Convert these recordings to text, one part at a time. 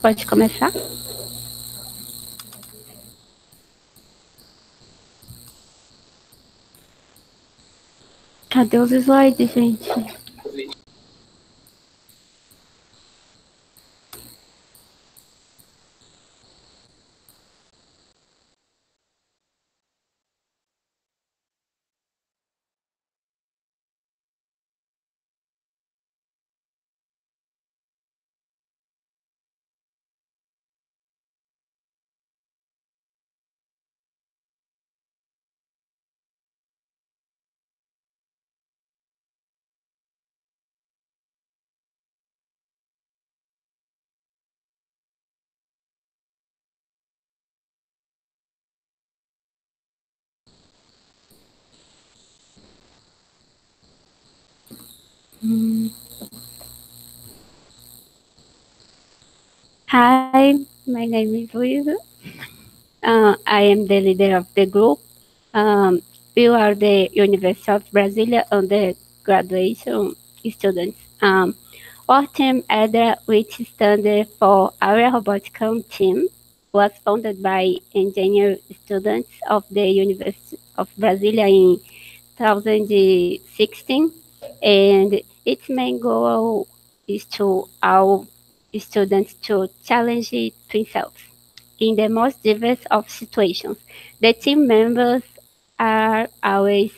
Pode começar? Cadê os slides, gente? Hi, my name is Luisa. I am the leader of the group. We are the University of Brasília undergraduation students. Our team ADRA, which stands for Area Robotica Team, was founded by engineer students of the University of Brasília in 2016, and its main goal is to allow students to challenge themselves in the most diverse of situations. The team members are always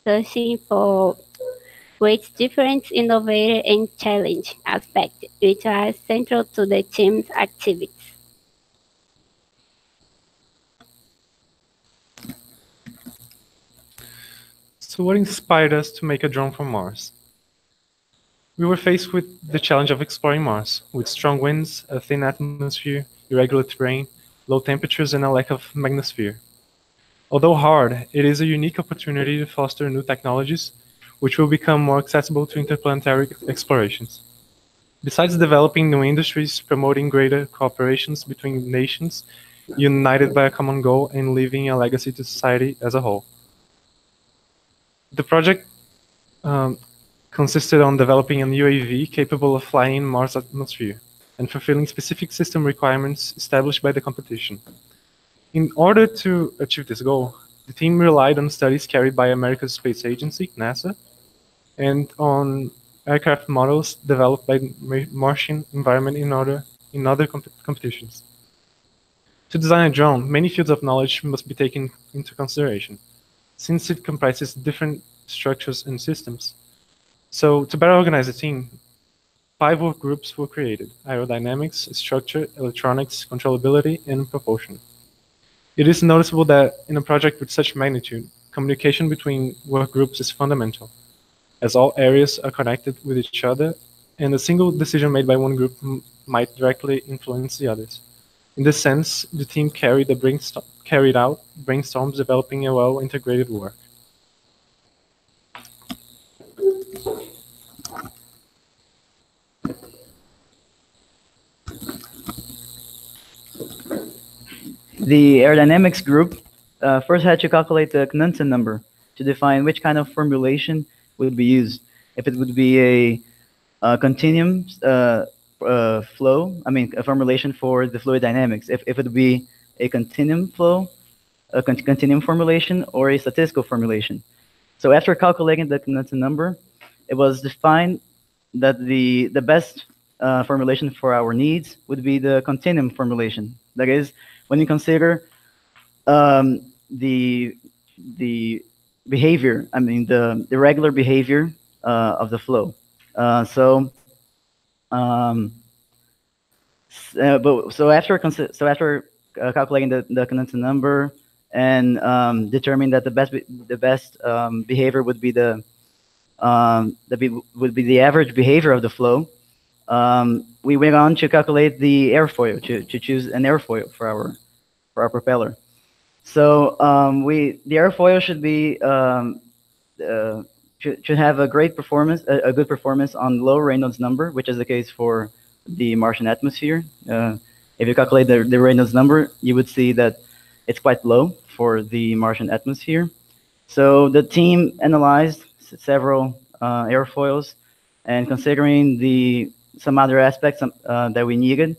searching for ways different, innovative, and challenge aspects, which are central to the team's activities. So what inspired us to make a drone from Mars? We were faced with the challenge of exploring Mars, with strong winds, a thin atmosphere, irregular terrain, low temperatures, and a lack of magnetosphere. Although hard, it is a unique opportunity to foster new technologies, which will become more accessible to interplanetary explorations. Besides developing new industries, promoting greater cooperations between nations, united by a common goal and leaving a legacy to society as a whole. The project consisted on developing an UAV capable of flying in Mars' atmosphere and fulfilling specific system requirements established by the competition. In order to achieve this goal, the team relied on studies carried by America's Space Agency, NASA, and on aircraft models developed by the Martian environment in other competitions. To design a drone, many fields of knowledge must be taken into consideration, since it comprises different structures and systems. So, to better organize the team, 5 work groups were created: aerodynamics, structure, electronics, controllability, and propulsion. It is noticeable that in a project with such magnitude, communication between work groups is fundamental, as all areas are connected with each other, and a single decision made by one group might directly influence the others. In this sense, the team carried out brainstorms developing a well-integrated work. The aerodynamics group first had to calculate the Knudsen number to define which kind of formulation would be used. If it would be a continuum flow, a formulation for the fluid dynamics. If it would be a continuum flow, a continuum formulation, or a statistical formulation. So after calculating the Knudsen number, it was defined that the best formulation for our needs would be the continuum formulation. That is, when you consider the behavior, the regular behavior of the flow. So after calculating the Knudsen number and determining that the best behavior would be the average behavior of the flow, we went on to calculate the airfoil, to choose an airfoil for our propeller. So the airfoil should be should have a great performance, a good performance on low Reynolds number, which is the case for the Martian atmosphere. If you calculate the Reynolds number, you would see that it's quite low for the Martian atmosphere. So the team analyzed several airfoils, and considering some other aspects that we needed,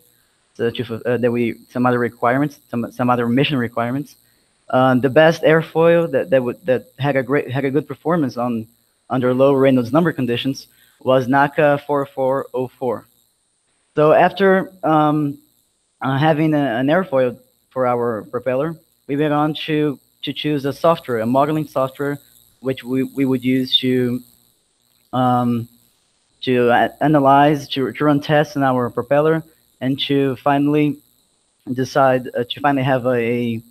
some other requirements, some other mission requirements. The best airfoil that had a good performance under low Reynolds number conditions was NACA 4404. So after having an airfoil for our propeller, we went on to choose a software, a modeling software, which we would use to analyze, to run tests on our propeller, and to finally decide to finally have to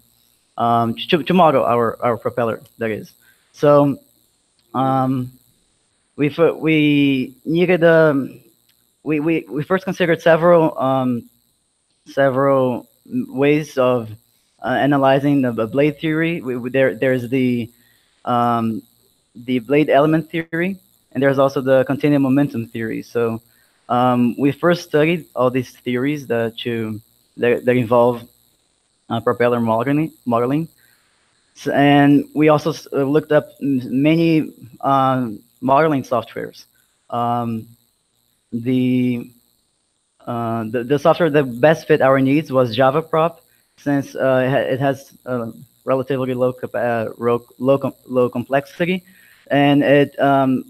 model our propeller. That is. So we needed we first considered several ways of analyzing the blade theory. There's the blade element theory, and there's also the continuum momentum theory. So we first studied all these theories that involve propeller modeling. So, and we also looked up many modeling softwares. The software that best fit our needs was JavaProp, since it has relatively low complexity, and it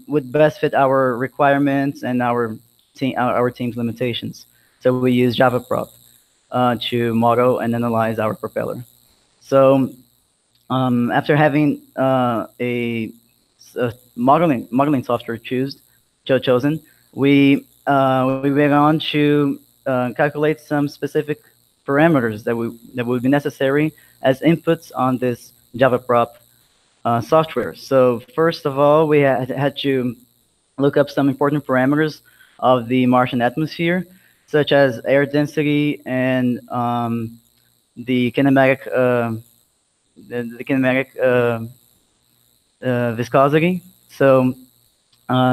would best fit our requirements and our team's limitations. So we use JavaProp to model and analyze our propeller. So after having a modeling software chosen, we went on to calculate some specific parameters that would be necessary as inputs on this JavaProp software. So first of all, we had to look up some important parameters of the Martian atmosphere, such as air density and the kinematic viscosity. So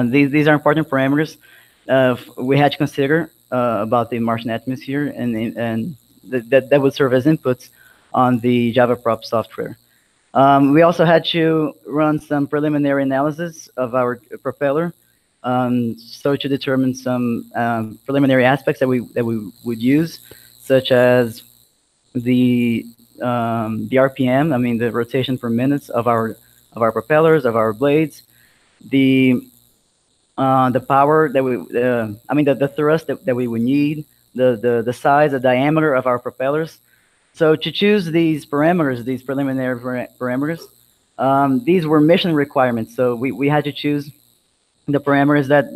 these are important parameters we had to consider about the Martian atmosphere, and that would serve as inputs on the JavaProp software. We also had to run some preliminary analysis of our propeller, so to determine some preliminary aspects that we would use, such as the RPM, I mean the rotation per minute of our propellers, of our blades, the power that the thrust that we would need, the size, the diameter of our propellers. So to choose these parameters, these preliminary parameters, these were mission requirements. So we had to choose the parameters that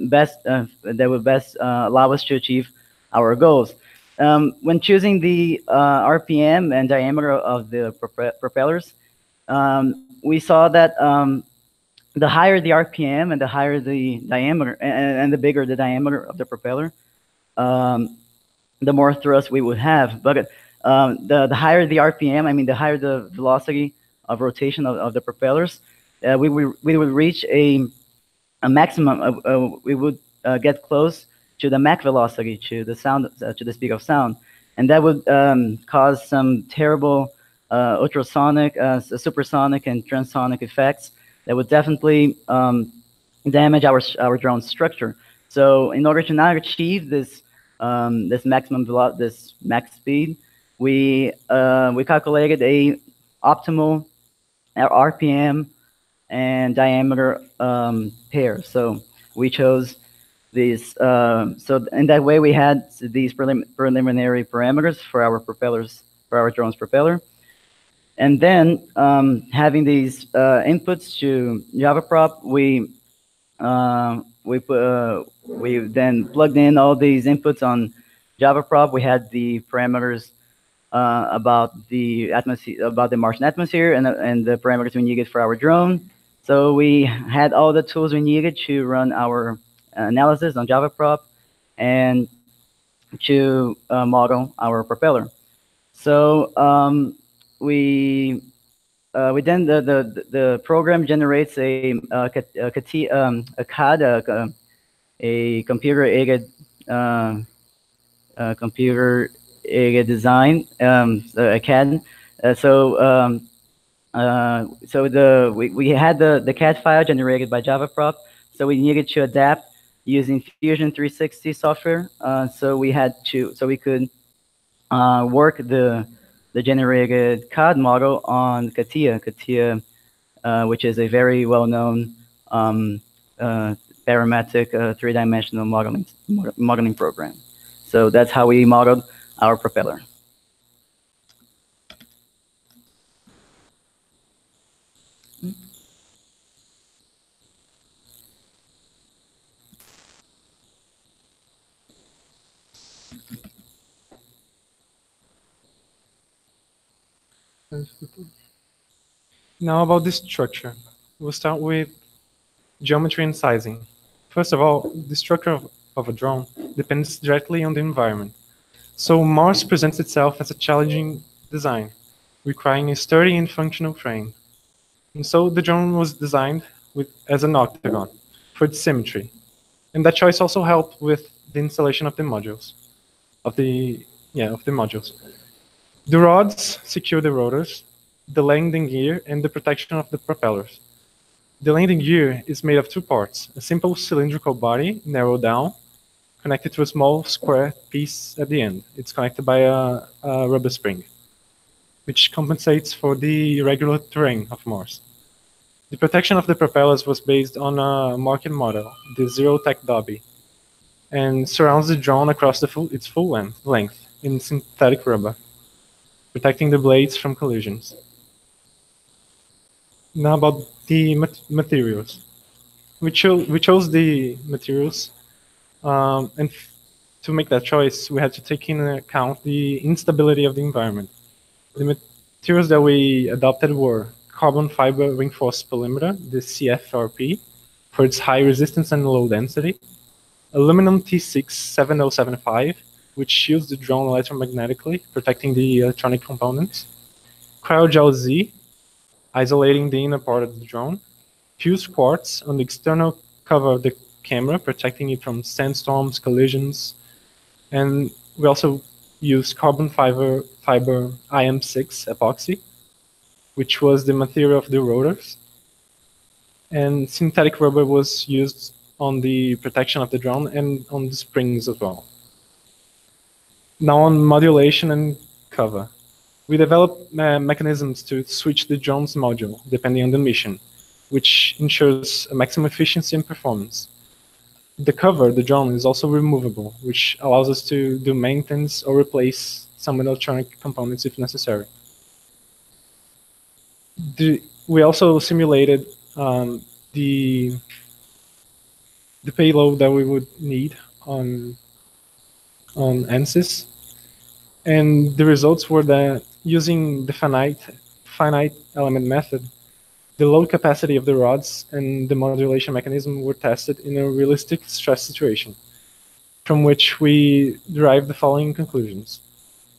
would best allow us to achieve our goals. When choosing the RPM and diameter of the propellers, we saw that the higher the RPM and the higher the diameter, and the bigger the diameter of the propeller, the more thrust we would have. But the higher the RPM, I mean the higher the velocity of rotation of the propellers, we would reach a maximum. We would get close to the Mach velocity, to the sound, to the speed of sound, and that would cause some terrible ultrasonic, supersonic, and transonic effects that would definitely damage our drone structure. So in order to not achieve this maximum velocity, this max speed, we calculated a optimal RPM and diameter pair. So we chose these. So in that way, we had these preliminary parameters for our propellers, for our drone's propeller. And then having these inputs to JavaProp, we then plugged in all these inputs on JavaProp. We had the parameters about the atmosphere, about the Martian atmosphere, and the parameters we needed for our drone. So we had all the tools we needed to run our analysis on JavaProp and to model our propeller. So we then the program generates a CAD, a computer aided design, a CAD. We had the CAD file generated by JavaProp, so we needed to adapt using Fusion 360 software. So we could work the generated CAD model on CATIA, which is a very well-known parametric three-dimensional modeling program. So that's how we modeled our propeller. Now about the structure. We'll start with geometry and sizing. First of all, the structure of a drone depends directly on the environment. So Mars presents itself as a challenging design, requiring a sturdy and functional frame. And so the drone was designed as an octagon for its symmetry. And that choice also helped with the installation of the modules. The rods secure the rotors, the landing gear, and the protection of the propellers. The landing gear is made of two parts: a simple cylindrical body, narrowed down, connected to a small square piece at the end. It's connected by a rubber spring, which compensates for the irregular terrain of Mars. The protection of the propellers was based on a market model, the Zero-Tech Dobby, and surrounds the drone across its full length in synthetic rubber, protecting the blades from collisions. Now about the materials. We chose the materials, and to make that choice, we had to take into account the instability of the environment. The materials that we adopted were carbon fiber reinforced polymer, the CFRP, for its high resistance and low density, aluminum T67075, which shields the drone electromagnetically, protecting the electronic components, Cryogel Z, isolating the inner part of the drone, fused quartz on the external cover of the camera, protecting it from sandstorms, collisions, and we also used carbon fiber IM6 epoxy, which was the material of the rotors, and synthetic rubber was used on the protection of the drone and on the springs as well. Now on modulation and cover. We developed mechanisms to switch the drone's module depending on the mission, which ensures a maximum efficiency and performance. The cover, the drone, is also removable, which allows us to do maintenance or replace some electronic components if necessary. We also simulated the payload that we would need on ANSYS, and the results were that using the finite element method, the load capacity of the rods and the modulation mechanism were tested in a realistic stress situation, from which we derived the following conclusions.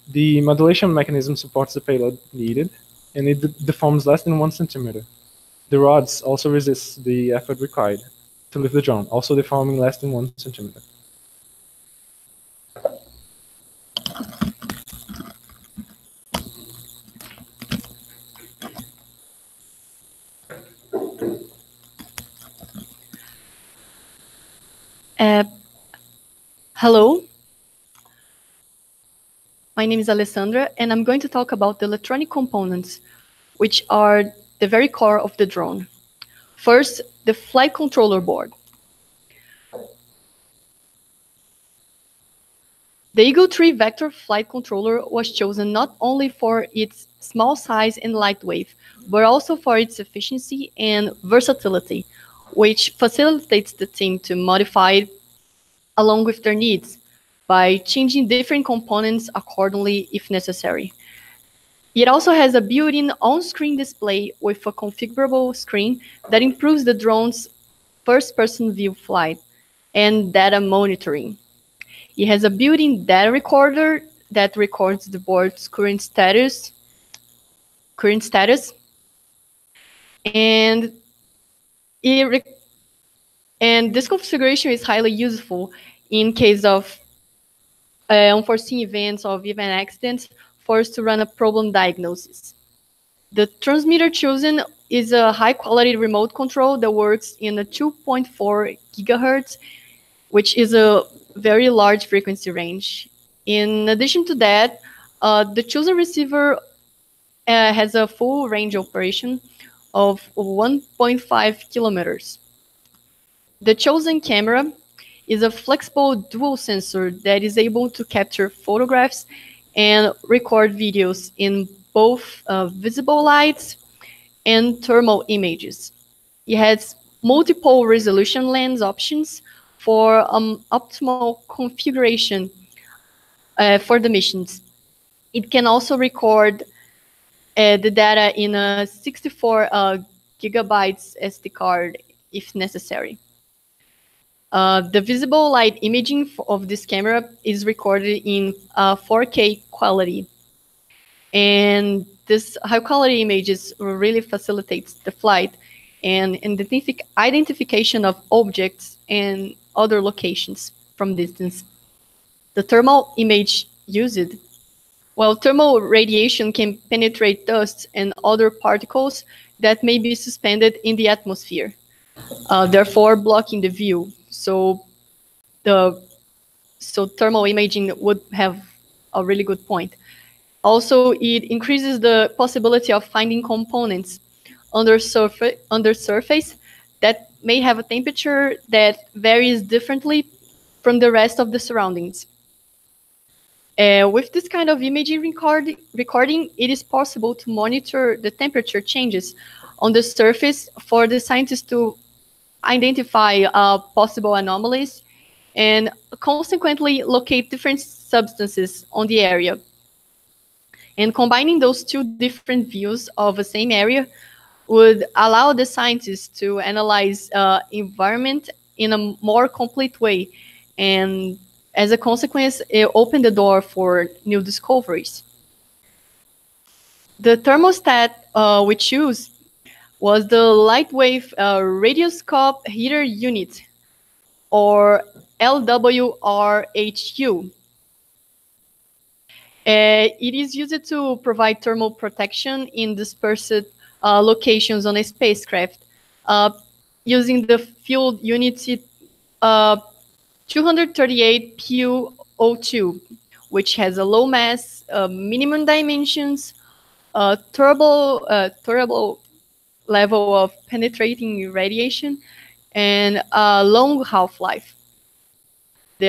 The modulation mechanism supports the payload needed, and it deforms less than 1 centimeter. The rods also resist the effort required to lift the drone, also deforming less than 1 centimeter. Hello, my name is Alessandra, and I'm going to talk about the electronic components, which are the very core of the drone. First, the flight controller board. The Eagle 3 Vector Flight Controller was chosen not only for its small size and lightweight, but also for its efficiency and versatility, which facilitates the team to modify it along with their needs by changing different components accordingly if necessary. It also has a built-in on-screen display with a configurable screen that improves the drone's first-person view flight and data monitoring. It has a built-in data recorder that records the board's current status, and this configuration is highly useful in case of unforeseen events or even accidents for us to run a problem diagnosis. The transmitter chosen is a high-quality remote control that works in a 2.4 gigahertz, which is a very large frequency range. In addition to that, The chosen receiver has a full range operation of 1.5 kilometers. The chosen camera is a flexible dual sensor that is able to capture photographs and record videos in both visible lights and thermal images. It has multiple resolution lens options for optimal configuration for the missions. It can also record the data in a 64 gigabytes SD card if necessary. The visible light imaging of this camera is recorded in 4K quality. And this high quality images really facilitates the flight and identification of objects and other locations from distance. The thermal image used, well, thermal radiation can penetrate dust and other particles that may be suspended in the atmosphere, therefore blocking the view. So thermal imaging would have a really good point. Also, it increases the possibility of finding components under surface that may have a temperature that varies differently from the rest of the surroundings. With this kind of imaging recording, it is possible to monitor the temperature changes on the surface for the scientists to identify possible anomalies and consequently locate different substances on the area. And combining those two different views of the same area would allow the scientists to analyze environment in a more complete way, and as a consequence, it opened the door for new discoveries. The thermostat we chose was the lightweight radioscope heater unit, or LWRHU. It is used to provide thermal protection in dispersed locations on a spacecraft using the fuel unit 238 PuO2, which has a low mass, minimum dimensions, durable level of penetrating radiation, and a long half-life. The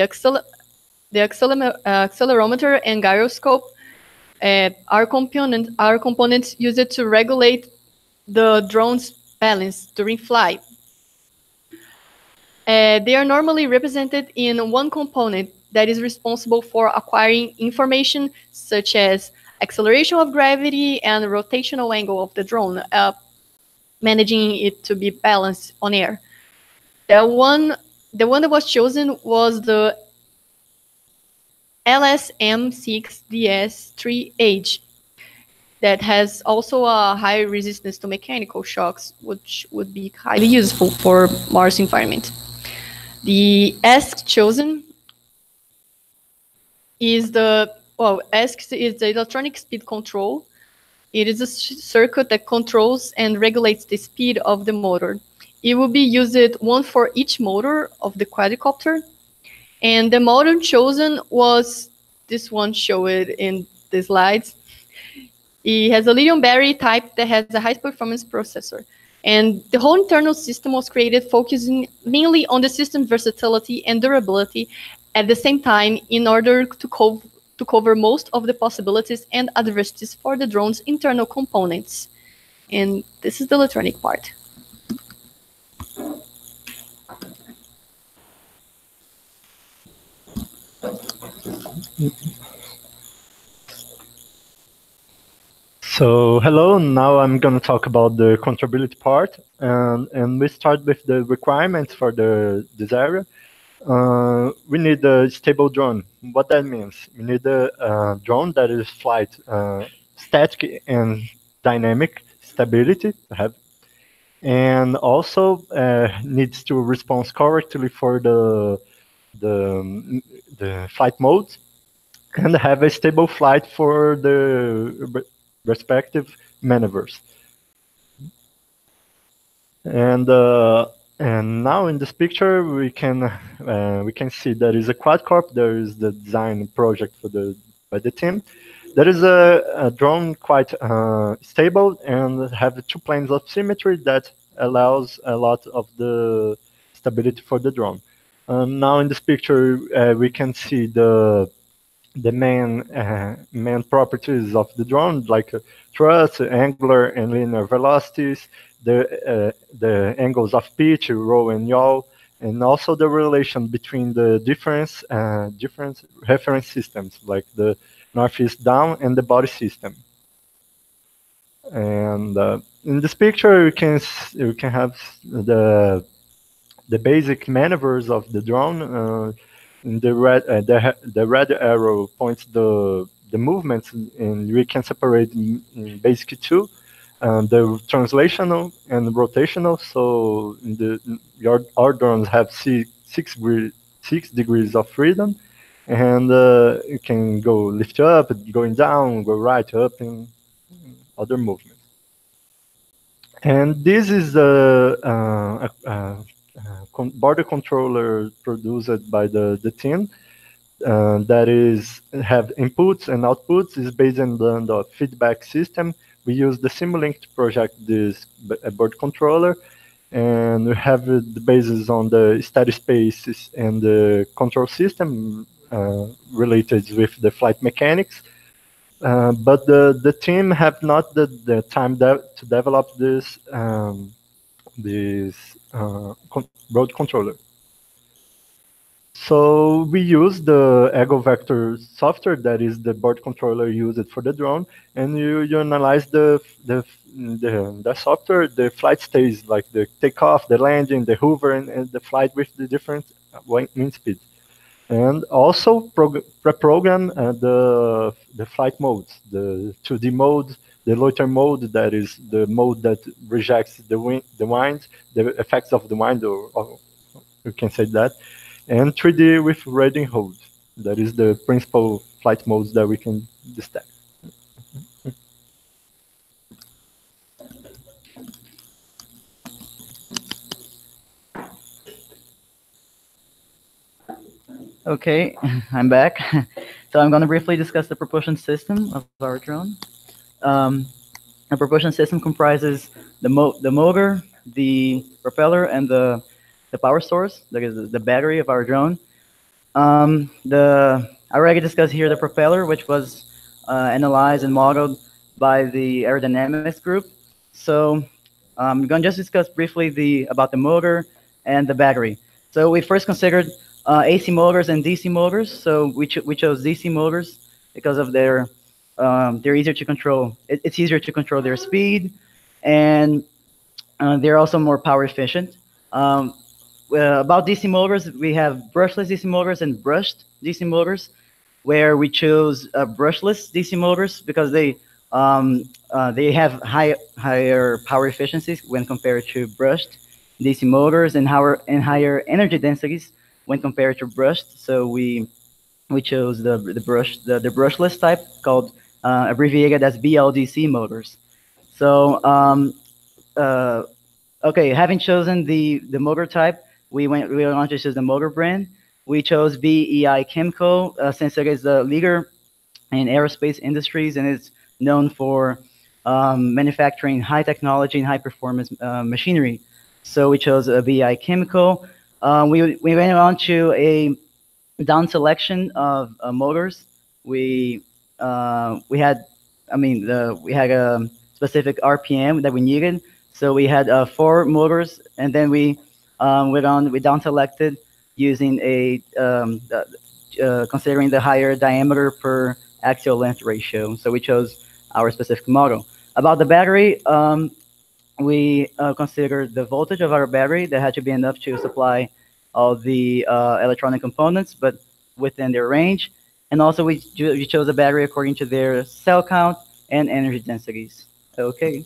accelerometer and gyroscope are components used to regulate the drone's balance during flight. They are normally represented in one component that is responsible for acquiring information such as acceleration of gravity and rotational angle of the drone, managing it to be balanced on air. The one that was chosen was the LSM-6DS3H that has also a high resistance to mechanical shocks, which would be highly useful for Mars environment. The ESC chosen is ESC is the electronic speed control. It is a circuit that controls and regulates the speed of the motor. It will be used one for each motor of the quadcopter. And the motor chosen was this one showed in the slides. It has a lithium battery type that has a high performance processor. And the whole internal system was created focusing mainly on the system's versatility and durability at the same time in order to cover most of the possibilities and adversities for the drone's internal components. And this is the electronic part. So hello, now I'm going to talk about the controllability part, and we start with the requirements for this area. We need a stable drone. What that means, we need a drone that is flight static and dynamic stability, and also needs to respond correctly for the flight modes, and have a stable flight for the respective maneuvers. And now in this picture we can see there is a quadcopter. There is the design project by the team. That is a drone quite stable and have 2 planes of symmetry that allows a lot of the stability for the drone. Now in this picture, we can see the main properties of the drone, like thrust, angular and linear velocities, the angles of pitch, roll and yaw, and also the relation between the different reference systems, like the northeast down and the body system. And in this picture, you can have the basic maneuvers of the drone. The red arrow points the movements, and we can separate in basically 2. The translational and rotational. So our drones have 6 degrees of freedom, and you can go lift up, going down, go right, up, and other movements. And this is the border controller produced by the team. That is have inputs and outputs. Is based on the feedback system. We use the Simulink to project this board controller, and we have the basis on the static spaces and the control system related with the flight mechanics. But the team have not the time to develop this road controller. So we use the Ego Vector software, that is the board controller used for the drone, and you analyze the software, the flight stays, like the takeoff, the landing, the hover, and the flight with the different wind speed. And also pre-program the flight modes, the 2D mode, the loiter mode, that is the mode that rejects the wind, the effects of the wind, or you can say that, and 3D with ride and hold. That is the principal flight modes that we can detect. Okay, I'm back. So I'm going to briefly discuss the propulsion system of our drone. The propulsion system comprises the motor, the propeller, and the power source, that is the battery of our drone. I already discussed here the propeller, which was analyzed and modeled by the Aerodynamics group. So I'm going to just discuss briefly about the motor and the battery. So we first considered AC motors and DC motors. So we chose DC motors because of they're easier to control. It's easier to control their speed, and they're also more power efficient. About DC motors, we have brushless DC motors and brushed DC motors, where we chose brushless DC motors because they have higher power efficiencies when compared to brushed DC motors, and higher energy densities when compared to brushed. So we chose the brushless type, called abbreviated as BLDC motors. So okay, having chosen the motor type, we wanted to choose the motor brand. We chose BEI Chemical since it is the leader in aerospace industries, and it's known for manufacturing high technology and high performance machinery. So we chose BEI Chemical. We went on to a down selection of motors. We had a specific RPM that we needed. So we had 4 motors, and then we down selected using considering the higher diameter per axial length ratio. So we chose our specific model. About the battery, we considered the voltage of our battery. That had to be enough to supply all the electronic components, but within their range. And also we chose a battery according to their cell count and energy densities. Okay.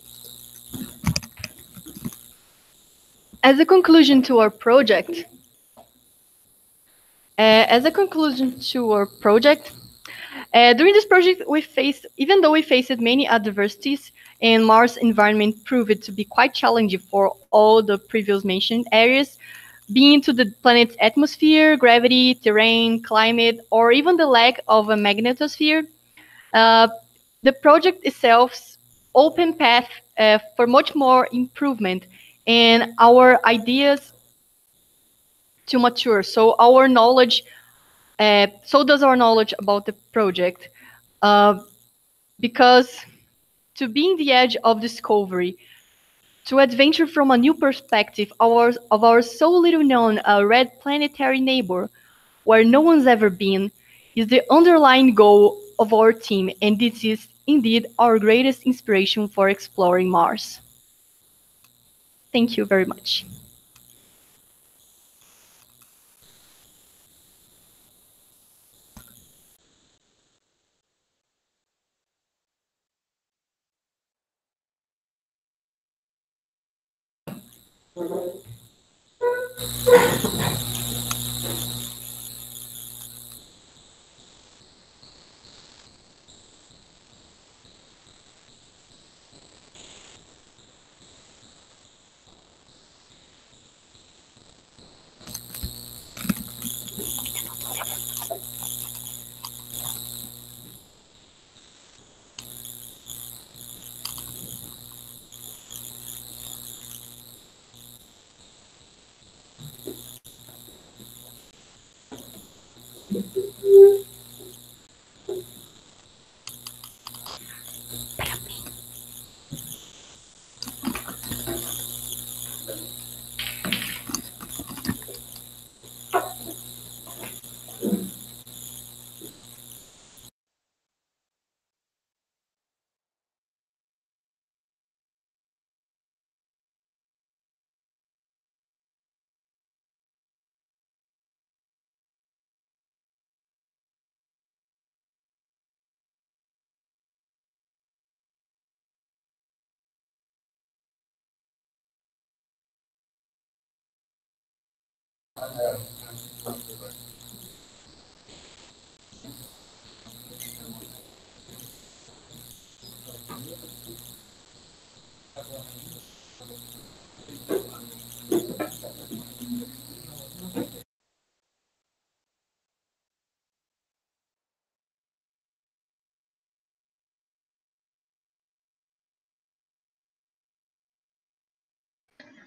As a conclusion to our project, during this project, even though we faced many adversities, and Mars environment proved to be quite challenging for all the previous mentioned areas, being to the planet's atmosphere, gravity, terrain, climate, or even the lack of a magnetosphere, The project itself open path for much more improvement and our ideas to mature. So our knowledge, so does our knowledge about the project. Because to be in the edge of discovery, to adventure from a new perspective of our so little known red planetary neighbor, where no one's ever been, is the underlying goal of our team, and this is indeed our greatest inspiration for exploring Mars. Thank you very much.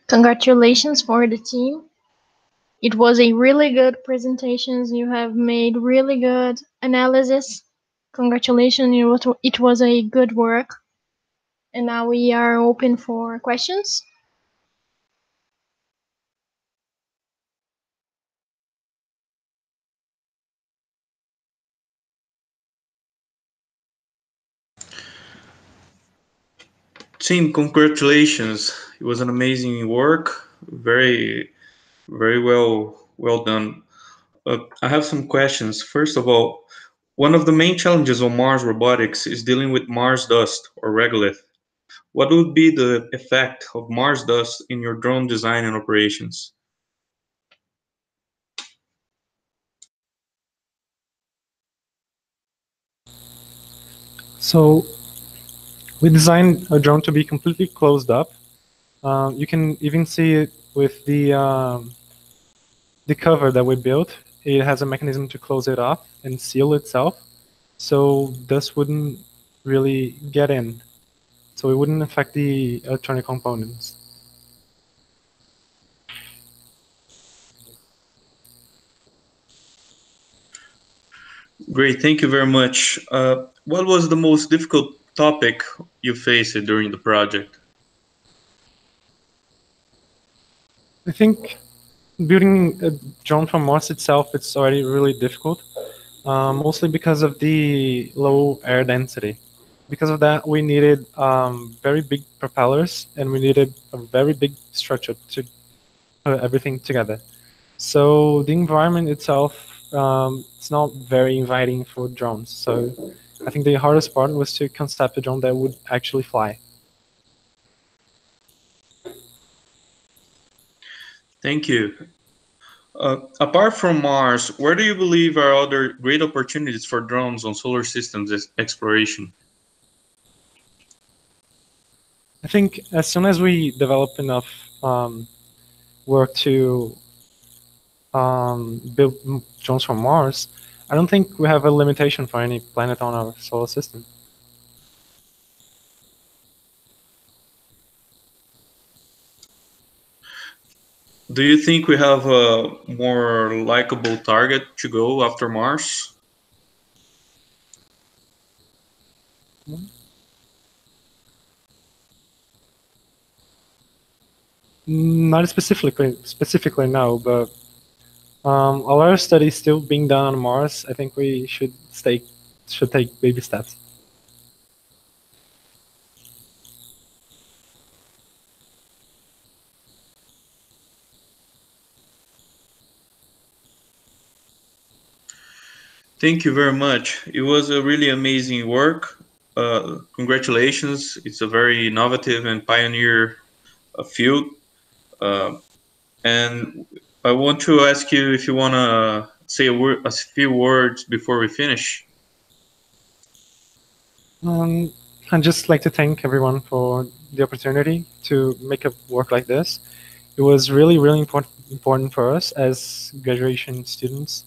Congratulations for the team. It was a really good presentation. You have made really good analysis. Congratulations, it was a good work. And now we are open for questions. Team, congratulations. It was an amazing work. Very well done. I have some questions. First of all, one of the main challenges on Mars robotics is dealing with Mars dust or regolith. What would be the effect of Mars dust in your drone design and operations? So we designed a drone to be completely closed up. You can even see it with the cover that we built. It has a mechanism to close it off and seal itself, so dust wouldn't really get in. So it wouldn't affect the electronic components. Great, thank you very much. What was the most difficult topic you faced during the project? I think building a drone from Mars itself, it's already really difficult, mostly because of the low air density. Because of that, we needed very big propellers, and we needed a very big structure to put everything together. So the environment itself, it's not very inviting for drones. So I think the hardest part was to concept a drone that would actually fly. Thank you. Apart from Mars, where do you believe are other great opportunities for drones on solar systems exploration? I think as soon as we develop enough work to build drones from Mars, I don't think we have a limitation for any planet on our solar system. Do you think we have a more likable target to go after Mars? Not specifically no, but a lot of studies still being done on Mars. I think we should take baby steps. Thank you very much. It was a really amazing work. Congratulations. It's a very innovative and pioneer field. And I want to ask you if you want to say a few words before we finish. I'd just like to thank everyone for the opportunity to make a work like this. It was really, really important for us as graduation students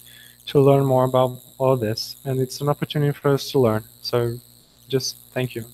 to learn more about all this, and it's an opportunity for us to learn. So just thank you.